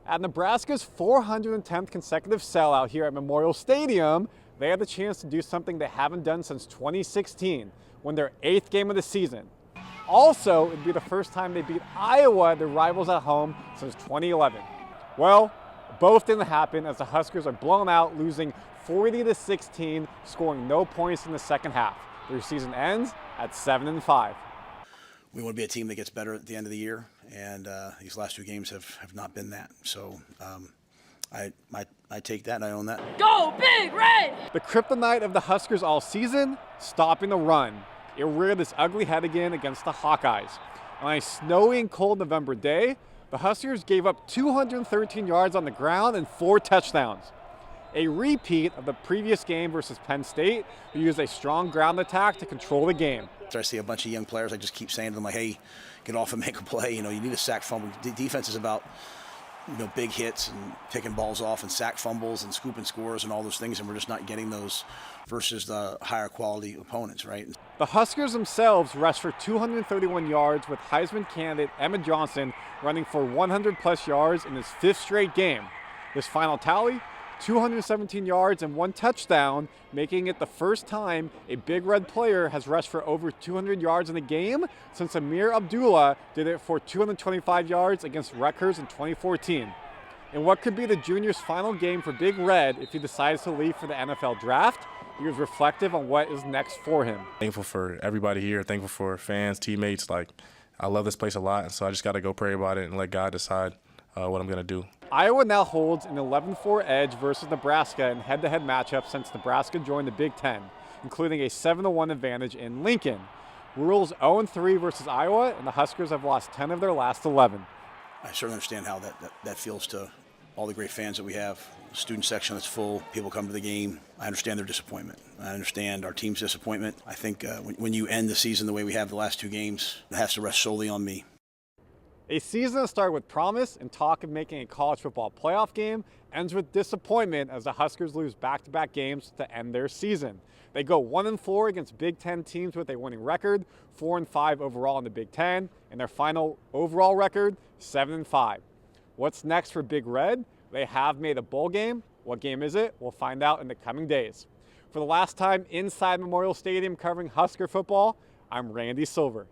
At Nebraska's 410th consecutive sellout here at Memorial Stadium, they had the chance to do something they haven't done since 2016, win their 8th game of the season. Also, it'd be the first time they beat Iowa, their rivals at home, since 2011. Well, both didn't happen as the Huskers are blown out, losing 40-16, scoring no points in the second half. Their season ends at 7-5. We want to be a team that gets better at the end of the year, and these last two games have not been that. So I take that and I own that. Go Big Red! The kryptonite of the Huskers all season, stopping the run. It reared its ugly head again against the Hawkeyes. On a snowy and cold November day, the Huskers gave up 213 yards on the ground and 4 touchdowns. A repeat of the previous game versus Penn State, who used a strong ground attack to control the game. So I see a bunch of young players, I just keep saying to them, like, hey, get off and make a play. You need a sack fumble. Defense is about big hits and picking balls off and sack fumbles and scooping scores and all those things, and we're just not getting those versus the higher quality opponents, right? The Huskers themselves rushed for 231 yards with Heisman candidate Emmett Johnson running for 100-plus yards in his 5th straight game. This final tally, 217 yards and 1 touchdown, making it the first time a Big Red player has rushed for over 200 yards in a game since Amir Abdullah did it for 225 yards against Rutgers in 2014. In what could be the junior's final game for Big Red if he decides to leave for the NFL draft, he was reflective on what is next for him. Thankful for everybody here, thankful for fans, teammates. I love this place a lot, and so I just got to go pray about it and let God decide what I'm going to do. Iowa now holds an 11-4 edge versus Nebraska in head-to-head matchups since Nebraska joined the Big Ten, including a 7-1 advantage in Lincoln. Rural's 0-3 versus Iowa, and the Huskers have lost 10 of their last 11. I certainly understand how that feels to all the great fans that we have. Student section that's full, people come to the game. I understand their disappointment. I understand our team's disappointment. I think when you end the season the way we have the last 2 games, it has to rest solely on me. A season that started with promise and talk of making a college football playoff game ends with disappointment as the Huskers lose back-to-back games to end their season. They go 1-4 against Big Ten teams with a winning record, 4-5 overall in the Big Ten, and their final overall record, 7-5. What's next for Big Red? They have made a bowl game. What game is it? We'll find out in the coming days. For the last time inside Memorial Stadium covering Husker football, I'm Randy Silver.